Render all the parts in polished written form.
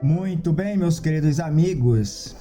Muito bem, meus queridos amigos.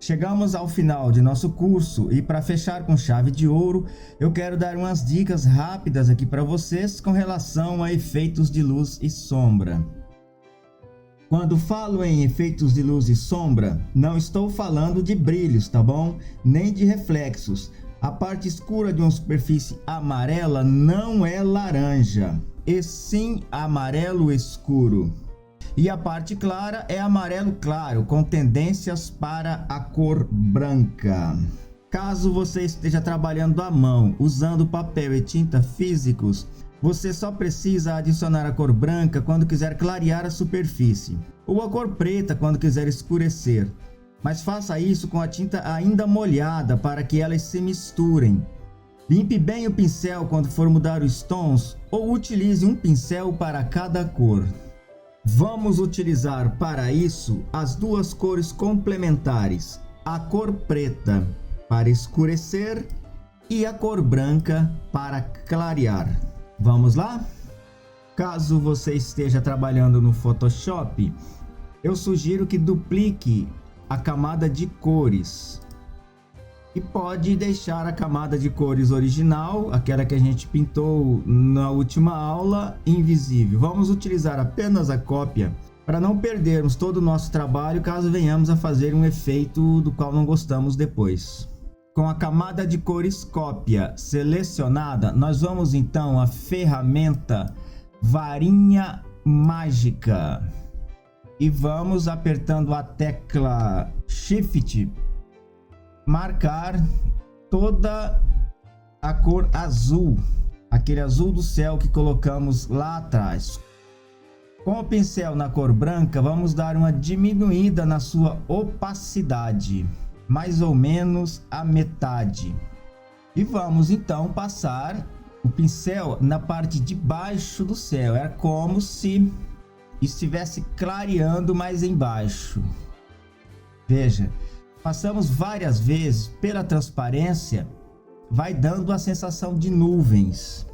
Chegamos ao final de nosso curso e para fechar com chave de ouro, eu quero dar umas dicas rápidas aqui para vocês com relação a efeitos de luz e sombra. Quando falo em efeitos de luz e sombra, não estou falando de brilhos, tá bom? Nem de reflexos. A parte escura de uma superfície amarela não é laranja, e sim amarelo escuro. E a parte clara é amarelo claro, com tendências para a cor branca. Caso você esteja trabalhando à mão, usando papel e tinta físicos, você só precisa adicionar a cor branca quando quiser clarear a superfície, ou a cor preta quando quiser escurecer. Mas faça isso com a tinta ainda molhada para que elas se misturem. Limpe bem o pincel quando for mudar os tons, ou utilize um pincel para cada cor. Vamos utilizar para isso as duas cores complementares, a cor preta para escurecer e a cor branca para clarear. Vamos lá? Caso você esteja trabalhando no Photoshop, eu sugiro que duplique a camada de cores e pode deixar a camada de cores original, aquela que a gente pintou na última aula, invisível. Vamos utilizar apenas a cópia para não perdermos todo o nosso trabalho caso venhamos a fazer um efeito do qual não gostamos depois. Com a camada de cores cópia selecionada, nós vamos então à ferramenta Varinha Mágica e vamos apertando a tecla Shift, marcar toda a cor azul, aquele azul do céu que colocamos lá atrás. Com o pincel na cor branca, vamos dar uma diminuída na sua opacidade, mais ou menos a metade. E vamos então passar o pincel na parte de baixo do céu, é como se estivesse clareando mais embaixo. Veja, passamos várias vezes pela transparência, vai dando a sensação de nuvens.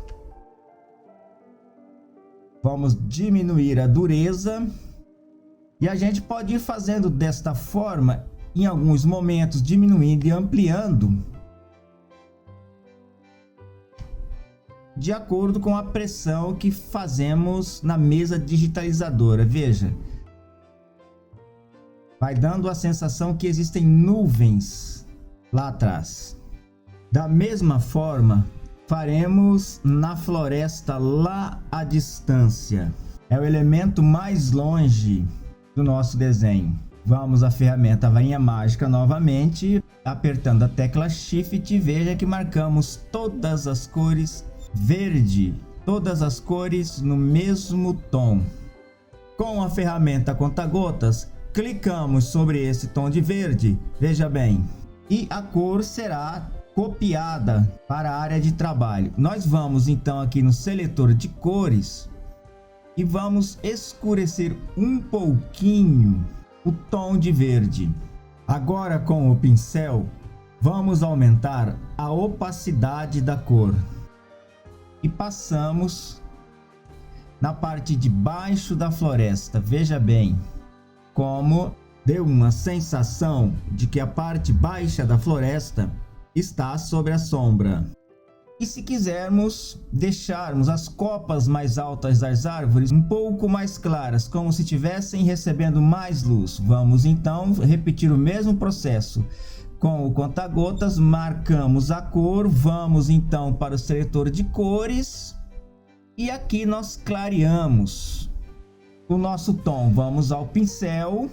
Vamos diminuir a dureza e a gente pode ir fazendo desta forma em alguns momentos, diminuindo e ampliando de acordo com a pressão que fazemos na mesa digitalizadora. Veja, vai dando a sensação que existem nuvens lá atrás. Da mesma forma, faremos na floresta lá à distância. É o elemento mais longe do nosso desenho. Vamos à ferramenta Varinha Mágica novamente, apertando a tecla Shift. Veja que marcamos todas as cores verde, todas as cores no mesmo tom. Com a ferramenta Conta-Gotas, clicamos sobre esse tom de verde, veja bem, e a cor será copiada para a área de trabalho. Nós vamos então aqui no seletor de cores e vamos escurecer um pouquinho o tom de verde. Agora com o pincel, vamos aumentar a opacidade da cor e passamos na parte de baixo da floresta. Veja bem como deu uma sensação de que a parte baixa da floresta está sobre a sombra. E se quisermos deixarmos as copas mais altas das árvores um pouco mais claras, como se estivessem recebendo mais luz, vamos então repetir o mesmo processo. Com o conta-gotas, marcamos a cor, vamos então para o seletor de cores e aqui nós clareamos o nosso tom. Vamos ao pincel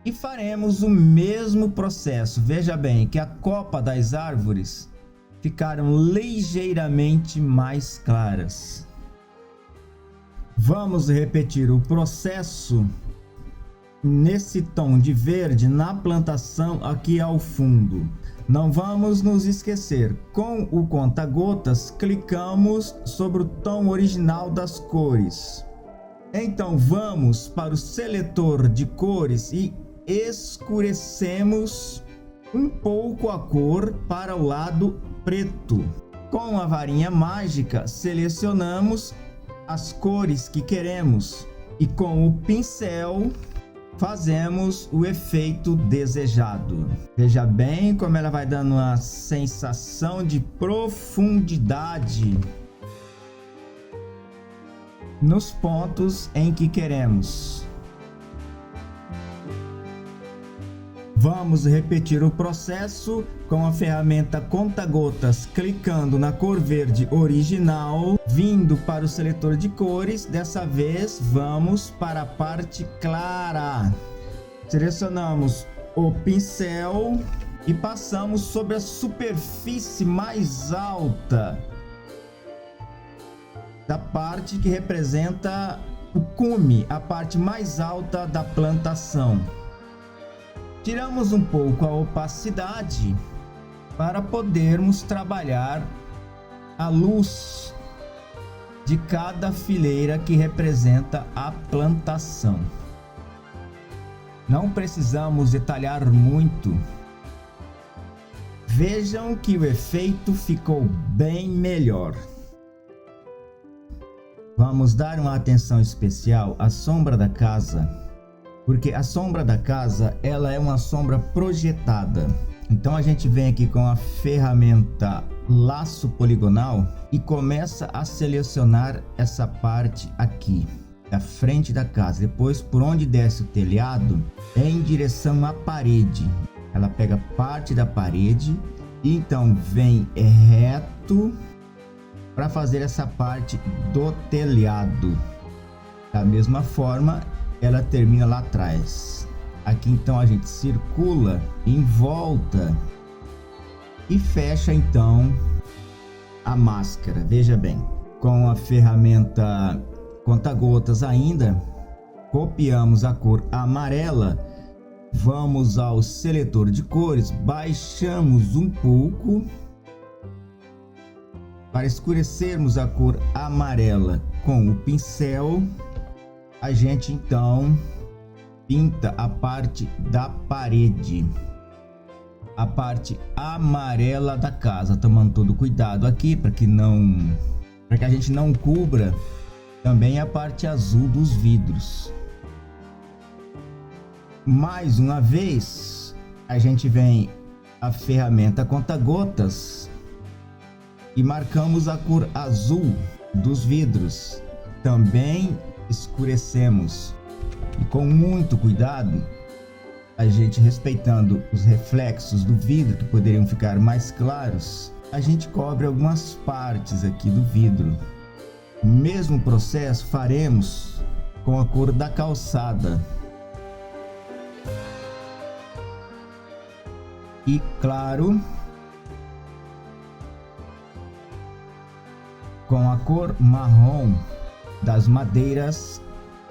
e faremos o mesmo processo. Veja bem que a copa das árvores ficaram ligeiramente mais claras. Vamos repetir o processo nesse tom de verde na plantação aqui ao fundo. Não vamos nos esquecer, com o conta-gotas clicamos sobre o tom original das cores. Então vamos para o seletor de cores e escurecemos um pouco a cor para o lado preto. Com a varinha mágica selecionamos as cores que queremos e com o pincel fazemos o efeito desejado. Veja bem como ela vai dando uma sensação de profundidade nos pontos em que queremos. Vamos repetir o processo com a ferramenta conta-gotas, clicando na cor verde original, vindo para o seletor de cores. Dessa vez vamos para a parte clara. Selecionamos o pincel e passamos sobre a superfície mais alta da parte que representa o cume, a parte mais alta da plantação. Tiramos um pouco a opacidade para podermos trabalhar a luz de cada fileira que representa a plantação. Não precisamos detalhar muito. Vejam que o efeito ficou bem melhor. Vamos dar uma atenção especial à sombra da casa, porque a sombra da casa ela é uma sombra projetada. Então a gente vem aqui com a ferramenta laço poligonal e começa a selecionar essa parte aqui da frente da casa. Depois, por onde desce o telhado, é em direção à parede. Ela pega parte da parede e então vem reto para fazer essa parte do telhado. Da mesma forma, ela termina lá atrás. Aqui então a gente circula em volta e fecha então a máscara. Veja bem, com a ferramenta conta-gotas ainda, copiamos a cor amarela, vamos ao seletor de cores, baixamos um pouco para escurecermos a cor amarela com o pincel. A gente então pinta a parte da parede, a parte amarela da casa, tomando todo cuidado aqui para que a gente não cubra também a parte azul dos vidros. Mais uma vez, a gente vem a ferramenta conta-gotas e marcamos a cor azul dos vidros. Também escurecemos e com muito cuidado, a gente respeitando os reflexos do vidro que poderiam ficar mais claros, a gente cobre algumas partes aqui do vidro. O mesmo processo faremos com a cor da calçada. E claro, com a cor marrom das madeiras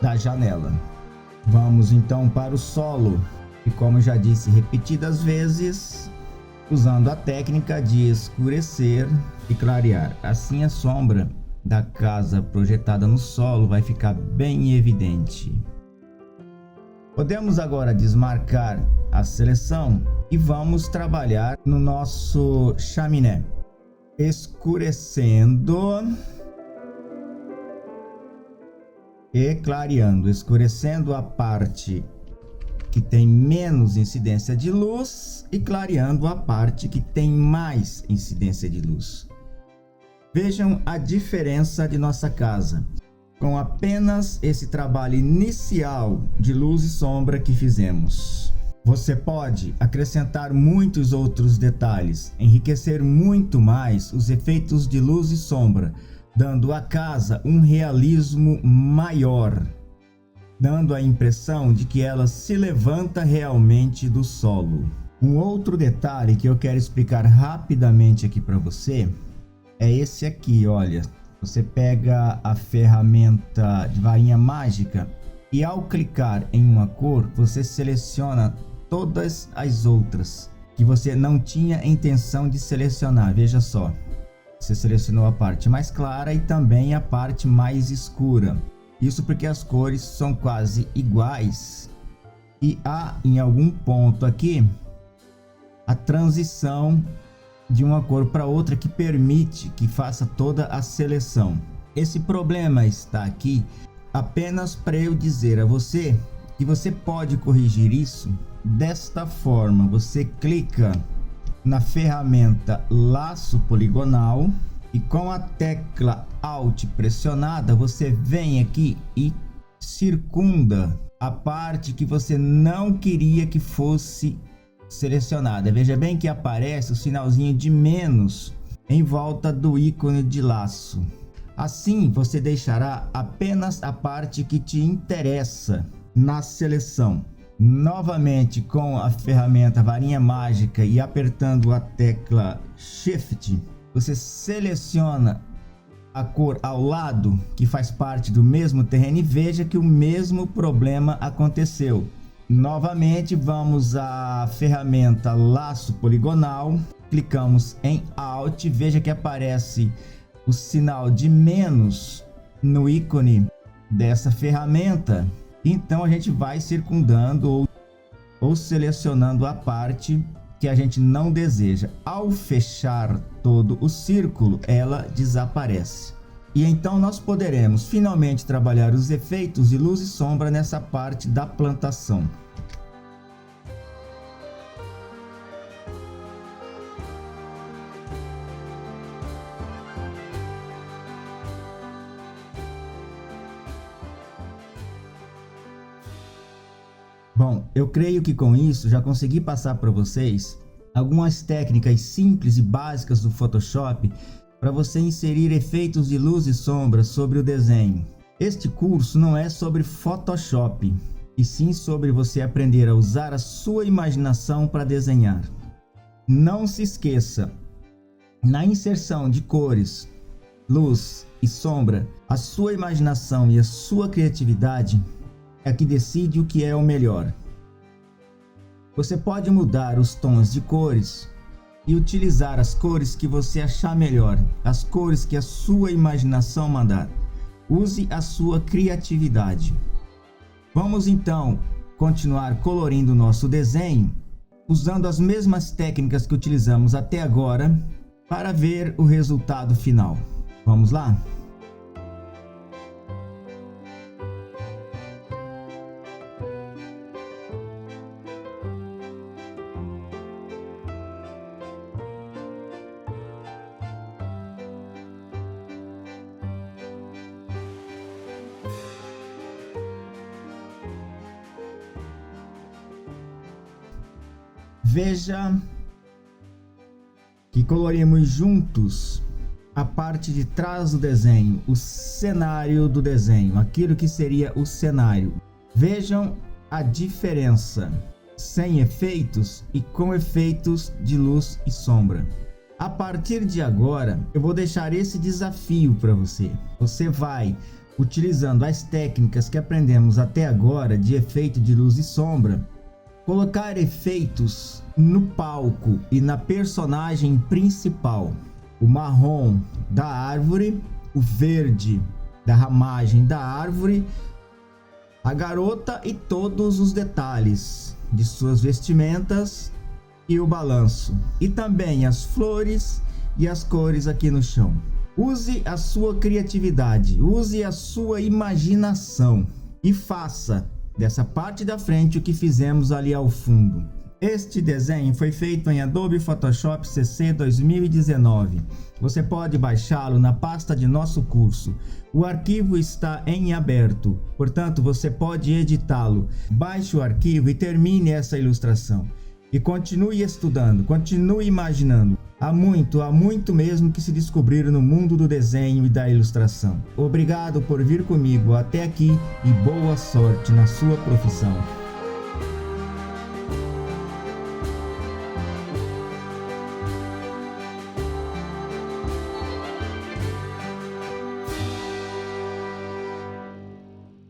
da janela. Vamos então para o solo e, como já disse repetidas vezes, usando a técnica de escurecer e clarear. Assim a sombra da casa projetada no solo vai ficar bem evidente. Podemos agora desmarcar a seleção e vamos trabalhar no nosso chaminé, escurecendo e clareando, escurecendo a parte que tem menos incidência de luz e clareando a parte que tem mais incidência de luz. Vejam a diferença de nossa casa com apenas esse trabalho inicial de luz e sombra que fizemos. Você pode acrescentar muitos outros detalhes, enriquecer muito mais os efeitos de luz e sombra, dando à casa um realismo maior, dando a impressão de que ela se levanta realmente do solo. Um outro detalhe que eu quero explicar rapidamente aqui para você é esse aqui, olha. Você pega a ferramenta de varinha mágica e ao clicar em uma cor, você seleciona todas as outras que você não tinha intenção de selecionar. Veja só. Você selecionou a parte mais clara e também a parte mais escura. Isso porque as cores são quase iguais. E há em algum ponto aqui a transição de uma cor para outra que permite que faça toda a seleção. Esse problema está aqui apenas para eu dizer a você que você pode corrigir isso desta forma. Você clica na ferramenta laço poligonal e com a tecla Alt pressionada você vem aqui e circunda a parte que você não queria que fosse selecionada. Veja bem que aparece o sinalzinho de menos em volta do ícone de laço. Assim você deixará apenas a parte que te interessa na seleção. Novamente com a ferramenta varinha mágica e apertando a tecla Shift, você seleciona a cor ao lado que faz parte do mesmo terreno e veja que o mesmo problema aconteceu. Novamente vamos à ferramenta laço poligonal, clicamos em Alt, veja que aparece o sinal de menos no ícone dessa ferramenta. Então a gente vai circundando ou selecionando a parte que a gente não deseja. Ao fechar todo o círculo, ela desaparece. E então nós poderemos finalmente trabalhar os efeitos de luz e sombra nessa parte da plantação. Bom, eu creio que com isso já consegui passar para vocês algumas técnicas simples e básicas do Photoshop para você inserir efeitos de luz e sombra sobre o desenho. Este curso não é sobre Photoshop, e sim sobre você aprender a usar a sua imaginação para desenhar. Não se esqueça, na inserção de cores, luz e sombra, a sua imaginação e a sua criatividade é que decide o que é o melhor. Você pode mudar os tons de cores e utilizar as cores que você achar melhor, as cores que a sua imaginação mandar. Use a sua criatividade. Vamos então continuar colorindo o nosso desenho usando as mesmas técnicas que utilizamos até agora para ver o resultado final. Vamos lá? Veja que colorimos juntos a parte de trás do desenho, o cenário do desenho, aquilo que seria o cenário. Vejam a diferença, sem efeitos e com efeitos de luz e sombra. A partir de agora, eu vou deixar esse desafio para você. Você vai, utilizando as técnicas que aprendemos até agora de efeito de luz e sombra, colocar efeitos no palco e na personagem principal. O marrom da árvore, o verde da ramagem da árvore, a garota e todos os detalhes de suas vestimentas e o balanço. E também as flores e as cores aqui no chão. Use a sua criatividade, use a sua imaginação e faça dessa parte da frente o que fizemos ali ao fundo. Este desenho foi feito em Adobe Photoshop CC 2019. Você pode baixá-lo na pasta de nosso curso. O arquivo está em aberto, portanto você pode editá-lo. Baixe o arquivo e termine essa ilustração. E continue estudando, continue imaginando. Há muito mesmo que se descobrir no mundo do desenho e da ilustração. Obrigado por vir comigo até aqui e boa sorte na sua profissão.